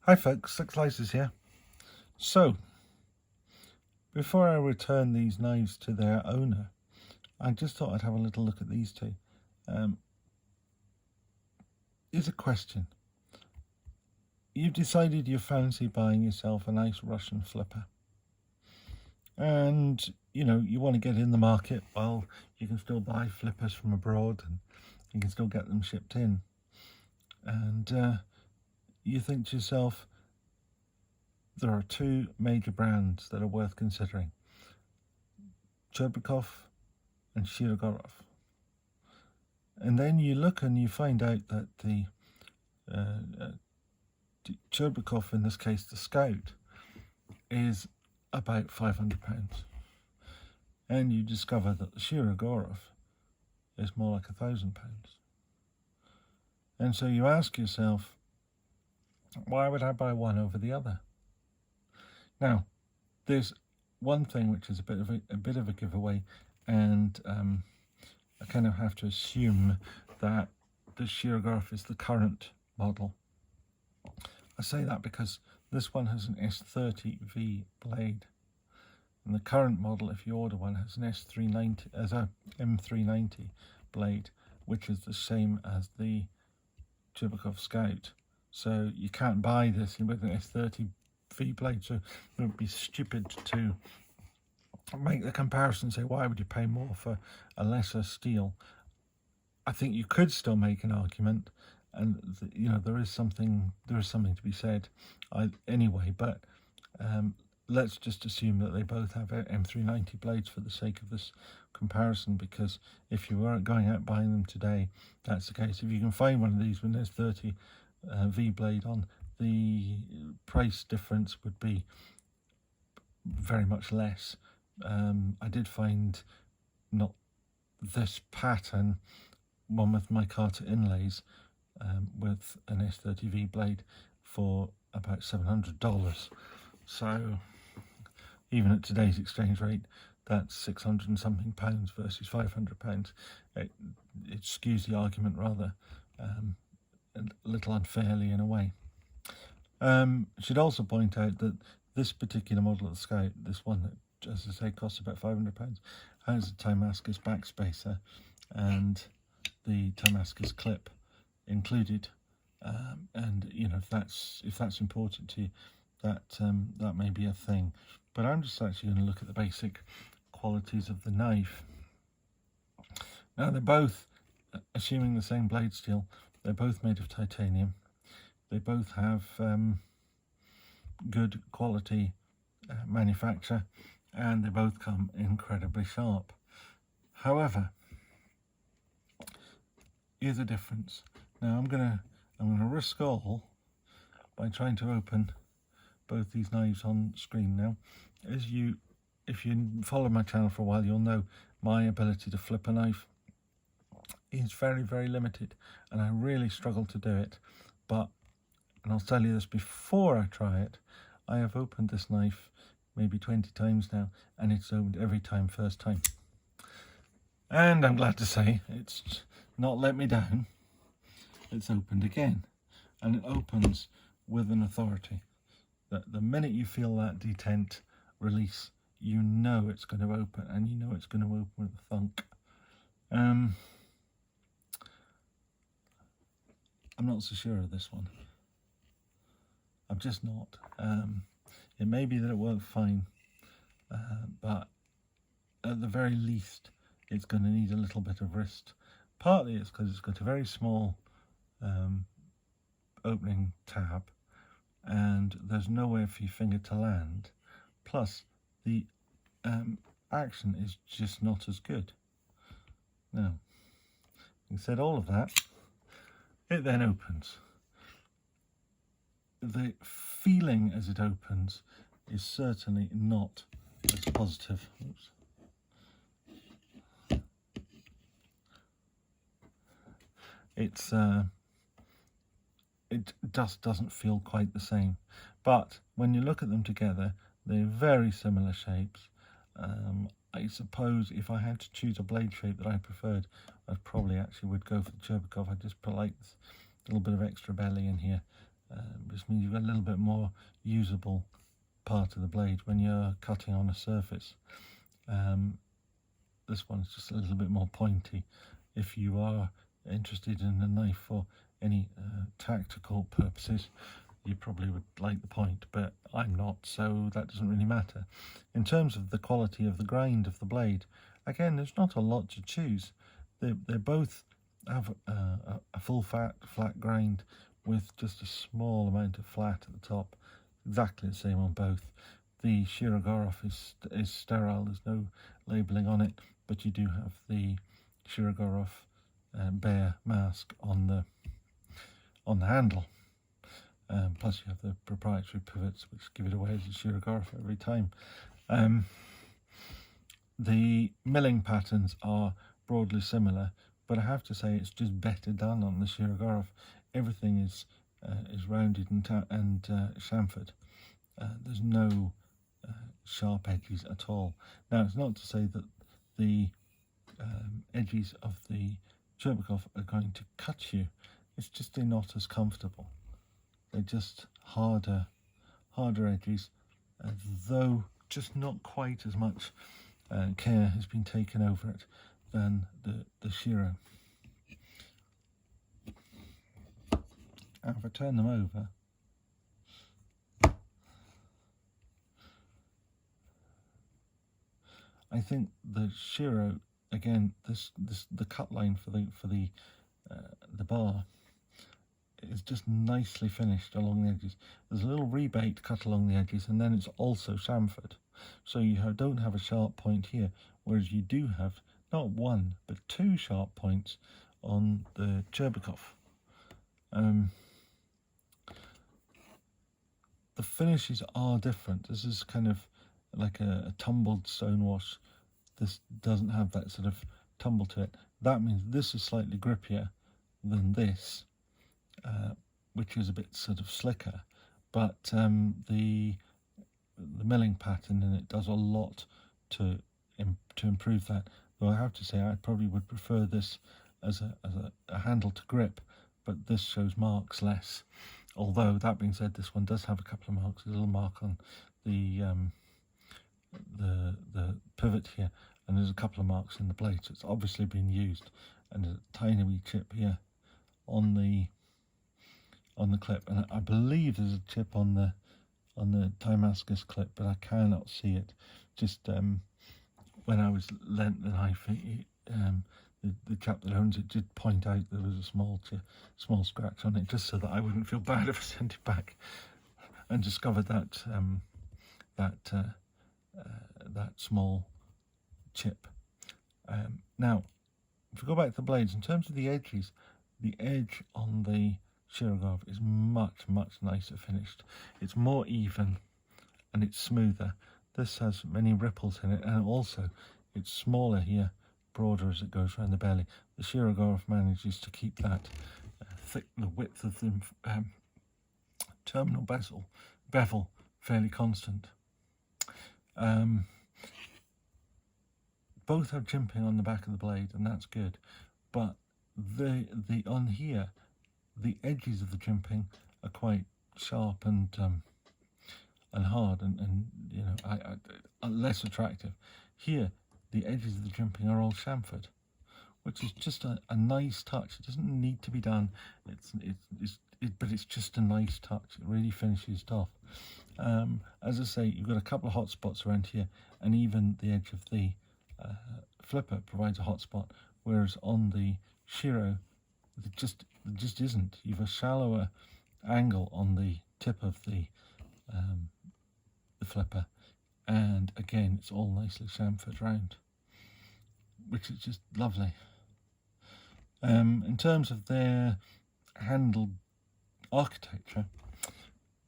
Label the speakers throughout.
Speaker 1: Hi folks, Six Slices here. So, before I return these knives to their owner, I just thought I'd have a little look at these two. Here's a question. You've decided you fancy buying yourself a nice Russian flipper. And, you want to get in the market while you can still buy flippers from abroad and you can still get them shipped in. And you think to yourself, there are two major brands that are worth considering. Cheburkov and Shirogorov. And then you look and you find out that the Cheburkov, in this case the Scout, is about £500. And you discover that the Shirogorov is more like £1,000. And so you ask yourself, why would I buy one over the other? Now, there's one thing which is a bit of a giveaway, and I kind of have to assume that the Shirogorov is the current model. I say that because this one has an S30V blade, and the current model, if you order one, has an S390 as a M390 blade, which is the same as the Cheburkov Scout. So you can't buy this with an S30V blade, so it would be stupid to make the comparison, say why would you pay more for a lesser steel. I think you could still make an argument, and there is something to be said anyway, but let's just assume that they both have M390 blades for the sake of this comparison, because if you weren't going out buying them today, that's the case. If you can find one of these when there's 30 V blade on, the price difference would be very much less. I did find not this pattern, one with micarta inlays, with an S30V blade for about $700. So even at today's exchange rate, that's 600 and something pounds versus £500. It skews the argument rather a little unfairly in a way. Should also point out that this particular model of the Scout, this one that, as I say, costs about £500, has a Timascus backspacer and the Timascus clip included. And if that's important to you, that may be a thing. But I'm just actually going to look at the basic qualities of the knife. Now, they're both, assuming the same blade steel, they're both made of titanium. They both have good quality manufacture, and they both come incredibly sharp. However, here's the difference. Now I'm gonna risk all by trying to open both these knives on screen. Now, if you follow my channel for a while, you'll know my ability to flip a knife is very, very limited, and I really struggle to do it. But, and I'll tell you this before I try it, I have opened this knife maybe 20 times now, and it's opened every time first time. And I'm glad to say it's not let me down. It's opened again, and it opens with an authority that the minute you feel that detent release, you know it's going to open, and you know it's going to open with a thunk. I'm not so sure of this one. I'm just not. It may be that it worked fine, but at the very least, it's going to need a little bit of wrist. Partly it's because it's got a very small opening tab, and there's nowhere for your finger to land. Plus, the action is just not as good. Now, having said all of that, it then opens. The feeling as it opens is certainly not as positive. Oops. It just doesn't feel quite the same. But when you look at them together, they're very similar shapes. I suppose if I had to choose a blade shape that I preferred, I probably actually would go for the Cheburkov. I just put like this little bit of extra belly in here, This means you've got a little bit more usable part of the blade when you're cutting on a surface. This one's just a little bit more pointy. If you are interested in a knife for any tactical purposes, you probably would like the point, but I'm not, so that doesn't really matter. In terms of the quality of the grind of the blade, again, there's not a lot to choose. They both have a full flat grind with just a small amount of flat at the top. Exactly the same on both. The Shirogorov is sterile, there's no labelling on it, but you do have the Shirogorov bare mask on the handle. Plus you have the proprietary pivots, which give it away as a Shirogorov every time. The milling patterns are broadly similar, but I have to say it's just better done on the Shirogorov. Everything is rounded and chamfered. There's no sharp edges at all. Now, it's not to say that the edges of the Cheburkov are going to cut you. It's just they're not as comfortable. They're just harder edges, though just not quite as much care has been taken over it than the Shiro. And if I turn them over, I think the Shiro, again, the cut line for the bar is just nicely finished along the edges. There's a little rebate cut along the edges, and then it's also chamfered, so you don't have a sharp point here, whereas you do have not one but two sharp points on the Cheburkov. The finishes are different. This is kind of like a tumbled stonewash. This doesn't have that sort of tumble to it. That means this is slightly grippier than this, which is a bit sort of slicker, but the milling pattern in it does a lot to improve that. Though I have to say I probably would prefer this as a handle to grip, but this shows marks less. Although that being said, this one does have a couple of marks. There's a little mark on the pivot here, and there's a couple of marks in the blade, so it's obviously been used. And there's a tiny wee chip here on the clip, and I believe there's a chip on the Damascus clip, but I cannot see it. Just when I was lent the knife, the chap that owns it did point out there was a small scratch on it, just so that I wouldn't feel bad if I sent it back, and discovered that that small chip. Now, if we go back to the blades, in terms of the edges, the edge on the Shirogorov is much nicer finished. It's more even and it's smoother. This has many ripples in it, and also it's smaller here, broader as it goes around the belly. The Shirogorov manages to keep that the width of the terminal bevel fairly constant. Both have jimping on the back of the blade, and that's good, but the on here, the edges of the jimping are quite sharp and hard, and you know, are less attractive. Here, the edges of the jimping are all chamfered, which is just a nice touch. It doesn't need to be done. But it's just a nice touch. It really finishes it off. As I say, you've got a couple of hot spots around here, and even the edge of the flipper provides a hot spot, whereas on the Shiro, it just isn't. You've a shallower angle on the tip of the flipper, and again, it's all nicely chamfered round, which is just lovely. In terms of their handle architecture,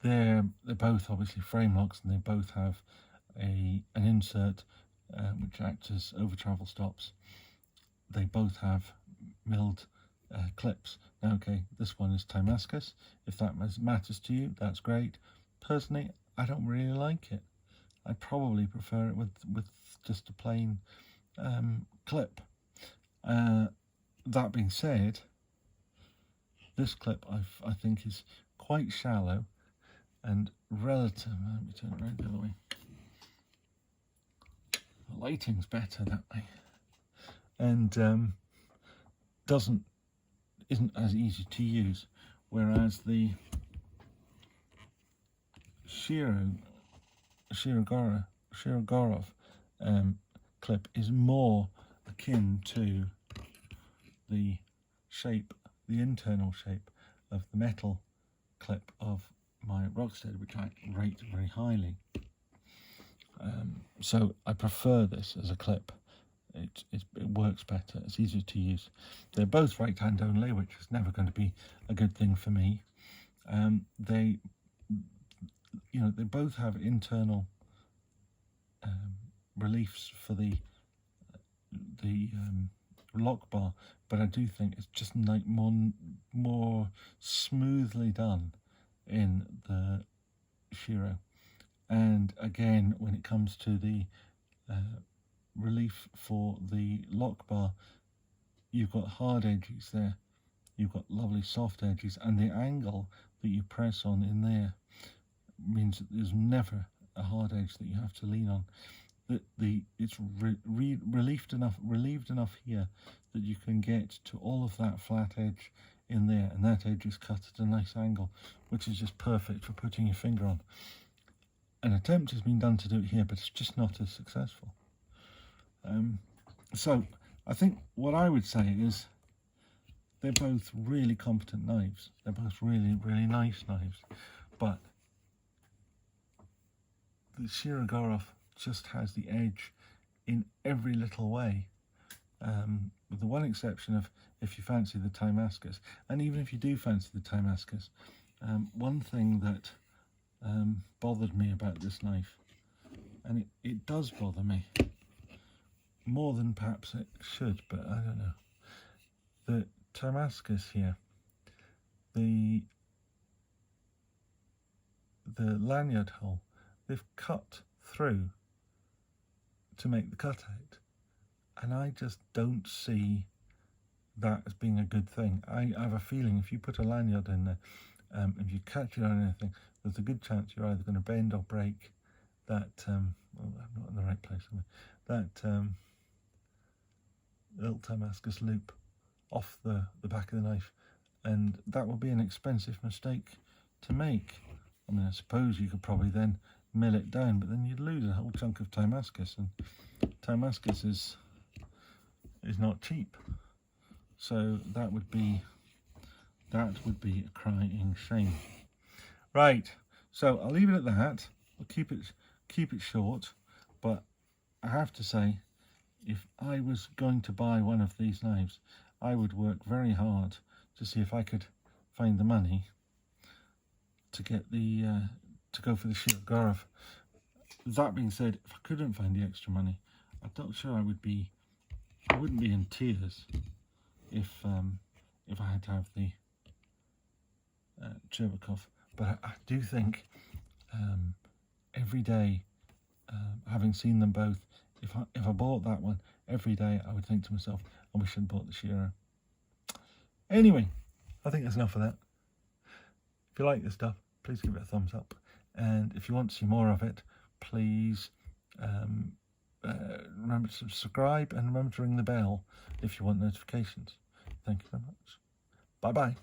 Speaker 1: they're both obviously frame locks, and they both have an insert which acts as over travel stops. They both have milled clips. Now, okay, this one is Damascus. If that matters to you, that's great. Personally, I don't really like it. I probably prefer it with just a plain clip. That being said, this clip I think is quite shallow and relative. Let me turn it around the other way. The lighting's better that way, and isn't as easy to use, whereas the Shirogorov clip is more akin to the shape, the internal shape of the metal clip of my Rocksteady, which I rate very highly. So I prefer this as a clip. It works better, it's easier to use. They're both right hand only, which is never going to be a good thing for me. They both have internal reliefs for the lock bar, but I do think it's just like more smoothly done in the Shiro. And again, when it comes to the relief for the lock bar, you've got hard edges there, you've got lovely soft edges, and the angle that you press on in there means that there's never a hard edge that you have to lean on. It's relieved enough here that you can get to all of that flat edge in there, and that edge is cut at a nice angle, which is just perfect for putting your finger on. An attempt has been done to do it here, but it's just not as successful. So I think what I would say is they're both really competent knives. They're both really, really nice knives, but the Shirogorov just has the edge in every little way, with the one exception of if you fancy the Timascus. And even if you do fancy the Timascus, one thing that bothered me about this knife, and it does bother me more than perhaps it should, but I don't know. The Timascus here, the lanyard hole, they've cut through to make the cutout, and I just don't see that as being a good thing. I have a feeling if you put a lanyard in there, if you catch it on anything, there's a good chance you're either going to bend or break that, I'm not in the right place, am I? That little Timascus loop off the back of the knife, and that would be an expensive mistake to make. I mean, I suppose you could probably then mill it down, but then you'd lose a whole chunk of Timascus, and Timascus is not cheap. So that would be a crying shame. Right, so I'll leave it at that. I'll keep it short, but I have to say, if I was going to buy one of these knives, I would work very hard to see if I could find the money to get the to go for the Shirogorov. That being said, if I couldn't find the extra money, I'm not sure I wouldn't be in tears if I had to have the Cheburkov. But I do think every day, having seen them both, if I bought that one every day, I would think to myself, I wish I'd bought the Shiro. Anyway, I think that's enough of that. If you like this stuff, please give it a thumbs up, and if you want to see more of it, please remember to subscribe and remember to ring the bell if you want notifications. Thank you very much. Bye bye.